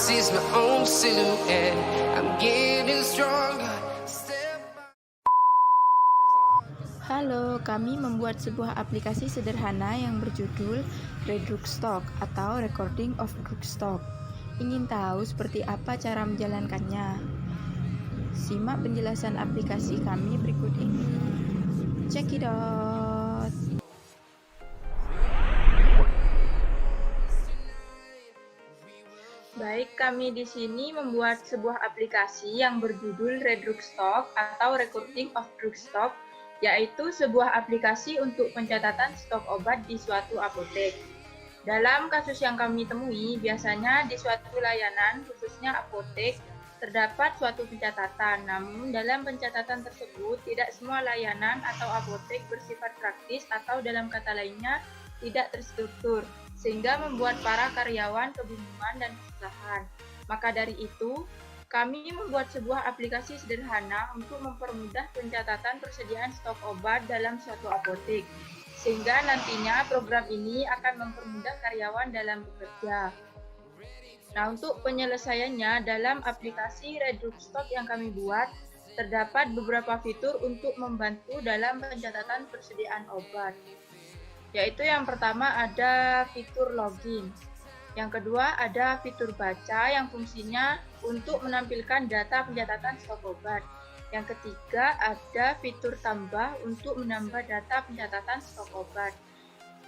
sees my own silhouette. I'm getting stronger. Halo, kami membuat sebuah aplikasi sederhana yang berjudul Redrugstock atau Recording of Drugstock. Ingin tahu seperti apa cara menjalankannya? Simak penjelasan aplikasi kami berikut ini. Check it out. Baik, kami di sini membuat sebuah aplikasi yang berjudul Redrugstock atau Recording of Drugstock, yaitu sebuah aplikasi untuk pencatatan stok obat di suatu apotek. Dalam kasus yang kami temui, biasanya di suatu layanan, khususnya apotek, terdapat suatu pencatatan. Namun, dalam pencatatan tersebut, tidak semua layanan atau apotek bersifat praktis atau dalam kata lainnya, tidak terstruktur, sehingga membuat para karyawan kebingungan dan kesusahan. Maka dari itu, kami membuat sebuah aplikasi sederhana untuk mempermudah pencatatan persediaan stok obat dalam suatu apotek, sehingga nantinya program ini akan mempermudah karyawan dalam bekerja. Nah, untuk penyelesaiannya dalam aplikasi Redrugstock yang kami buat, terdapat beberapa fitur untuk membantu dalam pencatatan persediaan obat. Yaitu yang pertama ada fitur login. Yang kedua ada fitur baca yang fungsinya untuk menampilkan data pencatatan stok obat. Yang ketiga ada fitur tambah untuk menambah data pencatatan stok obat.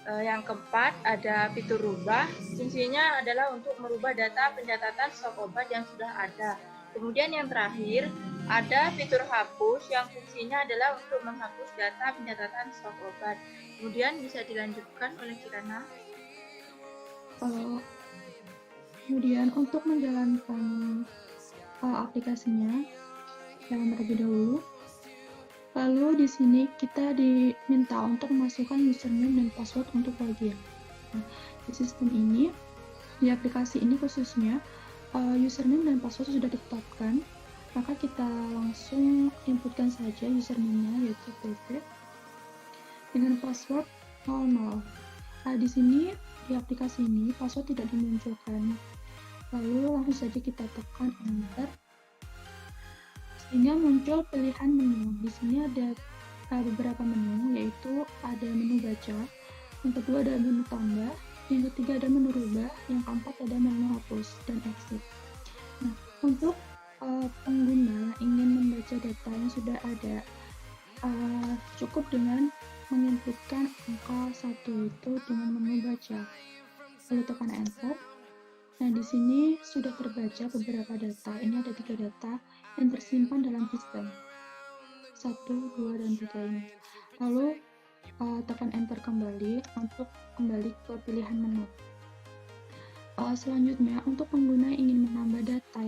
Yang keempat ada fitur rubah, fungsinya adalah untuk merubah data pencatatan stok obat yang sudah ada. Kemudian yang terakhir ada fitur hapus yang fungsinya adalah untuk menghapus data pencatatan stok obat. Kemudian bisa dilanjutkan oleh Kirana. Kemudian untuk menjalankan aplikasinya yang terlebih dahulu, lalu di sini kita diminta untuk memasukkan username dan password untuk login. Nah, di sistem ini, di aplikasi ini khususnya, username dan password sudah ditetapkan, maka kita langsung inputkan saja username-nya yaitu pp dengan password 00. Nah, di sini di aplikasi ini password tidak dimunculkan. Lalu langsung saja kita tekan enter sehingga muncul pilihan menu. Di sini ada beberapa menu, yaitu ada menu baca, yang kedua ada menu tambah, yang ketiga ada menu rubah, yang keempat ada menu hapus dan exit. Nah, untuk pengguna ingin membaca data yang sudah ada, cukup dengan menginputkan angka 1 itu dengan menu baca. Lalu tekan enter. Nah, di sini sudah terbaca beberapa data. Ini ada 3 data yang tersimpan dalam sistem. 1, 2, dan 3 ini. Lalu tekan enter kembali untuk kembali ke pilihan menu. Selanjutnya, untuk pengguna yang ingin menambah data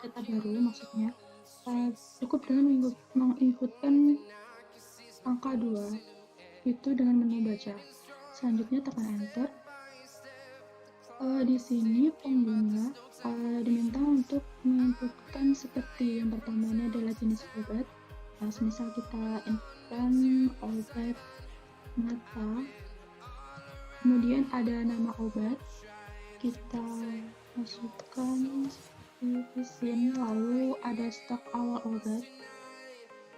data baru maksudnya, cukup dengan menginputkan angka 2 itu dengan menu baca. Selanjutnya tekan enter. Di sini pengguna diminta untuk menginputkan seperti yang pertama ini adalah jenis obat. Misal kita inputkan obat mata, kemudian ada nama obat, kita masukkan di sini, lalu ada stok awal obat,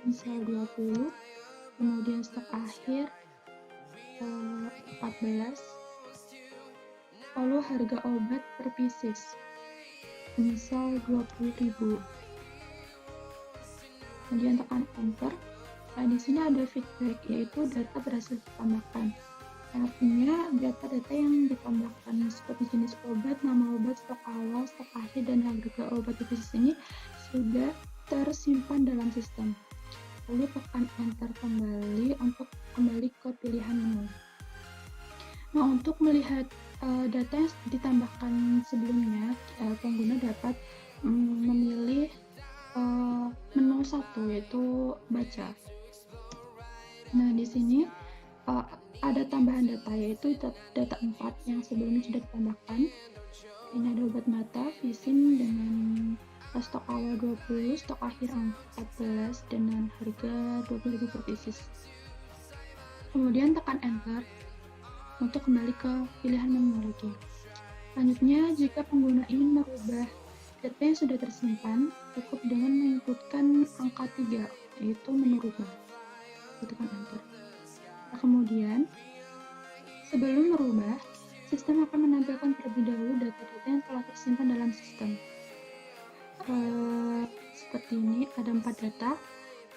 misal 20, kemudian stok akhir 14, lalu harga obat per pieces, misal 20.000. Kemudian tekan enter. Nah, di sini ada feedback, yaitu data berhasil ditambahkan. Artinya data-data yang ditambahkan seperti jenis obat, nama obat, stok awal, stok akhir, dan harga obat per pieces ini sudah tersimpan dalam sistem. Lalu tekan enter kembali untuk kembali ke pilihan menu. Nah, untuk melihat data yang ditambahkan sebelumnya, pengguna dapat memilih menu 1 yaitu baca. Nah, di sini ada tambahan data yaitu data 4 yang sebelumnya sudah ditambahkan. Ini ada obat mata, visin dengan stok awal 20, stok akhir 14 dengan harga 20.000 per pieces. Kemudian tekan enter untuk kembali ke pilihan menu lagi. Selanjutnya, jika pengguna ingin merubah data yang sudah tersimpan, cukup dengan menginputkan angka 3, yaitu menu rubah. Tekan enter. Nah, kemudian, sebelum merubah, sistem akan menampilkan terlebih dahulu data-data yang telah tersimpan dalam sistem. Seperti ini, ada 4 data.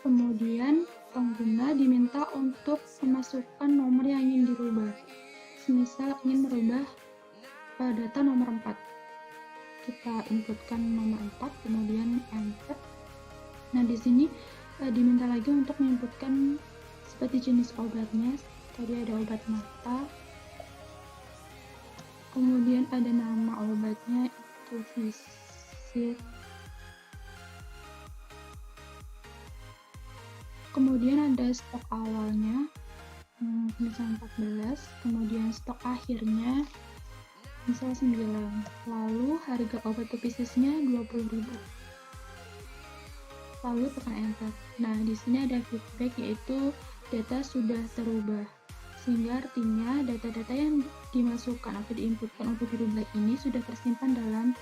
Kemudian, pengguna diminta untuk memasukkan nomor yang ingin dirubah. Semisal ingin merubah data nomor 4. Kita inputkan nomor 4, kemudian enter. Nah, di sini diminta lagi untuk menginputkan seperti jenis obatnya. Tadi ada obat mata. Kemudian ada nama obatnya, itu visit. Kemudian ada stok awalnya, misal 14. Kemudian stok akhirnya, misal 9. Lalu harga obat topisisnya 20.000. Lalu tekan enter. Nah, di sini ada feedback, yaitu data sudah terubah. Sehingga artinya data-data yang dimasukkan atau diinputkan untuk dirubah ini sudah tersimpan dalam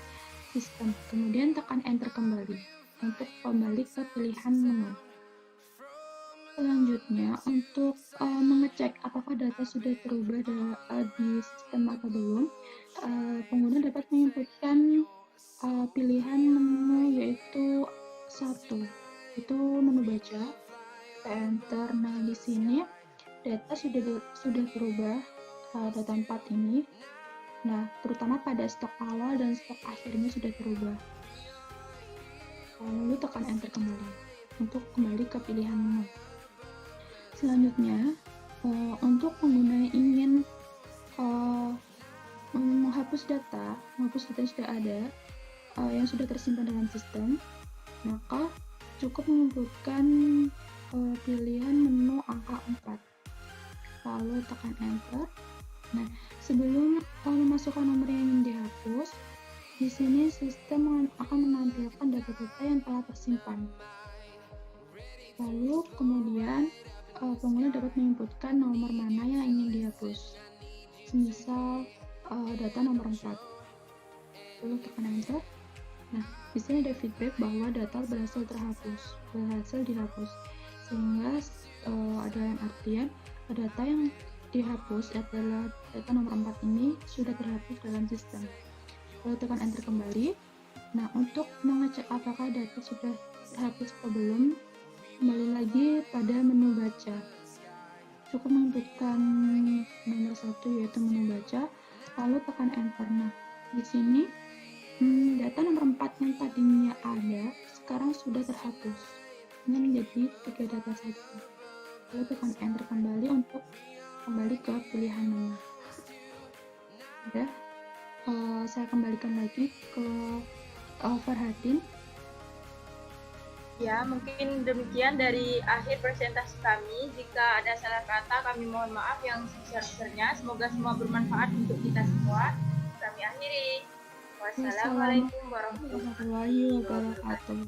sistem. Kemudian tekan enter kembali untuk kembali ke pilihan menu. Selanjutnya, untuk mengecek apakah data sudah terubah di sistem atau belum, pengguna dapat menginputkan pilihan menu, yaitu 1, itu menu baca. Enter. Nah, di sini data sudah terubah, data 4 ini. Nah, terutama pada stok awal dan stok akhirnya sudah terubah. Lalu tekan enter kembali untuk kembali ke pilihan menu. Selanjutnya, untuk pengguna yang ingin menghapus data yang sudah ada, yang sudah tersimpan dalam sistem, maka cukup menginputkan pilihan menu angka 4. Lalu tekan enter. Nah, sebelum memasukkan nomor yang ingin dihapus, di sini sistem akan menampilkan data-data yang telah tersimpan. Lalu kemudian pengguna dapat menginputkan nomor mana yang ingin dihapus. Semisal data nomor 4. Lalu tekan enter. Nah, di sini ada feedback bahwa data berhasil dihapus. Sehingga ada yang artian data yang dihapus adalah data nomor 4 ini sudah terhapus dalam sistem. Lalu tekan enter kembali. Nah, untuk mengecek apakah data sudah terhapus atau belum, kembali lagi pada menu baca. Cukup menginputkan nomor 1, yaitu menu baca, lalu tekan enter. Nah, di sini data nomor 4 yang tadinya ada sekarang sudah terhapus. Ini menjadi 3 data saja. Lalu tekan enter kembali untuk kembali ke pilihan menu. Udah, saya kembalikan lagi ke Farhadin. Ya, mungkin demikian dari akhir presentasi kami. Jika ada salah kata, kami mohon maaf yang sebesar-besarnya. Semoga semua bermanfaat untuk kita semua. Kami akhiri. Wassalamualaikum warahmatullahi wabarakatuh.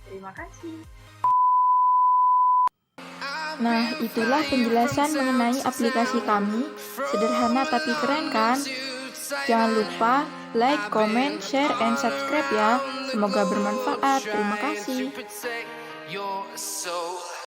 Terima kasih. Nah, itulah penjelasan mengenai aplikasi kami. Sederhana tapi keren kan? Jangan lupa like, comment, share, and subscribe ya. Semoga bermanfaat. Terima kasih.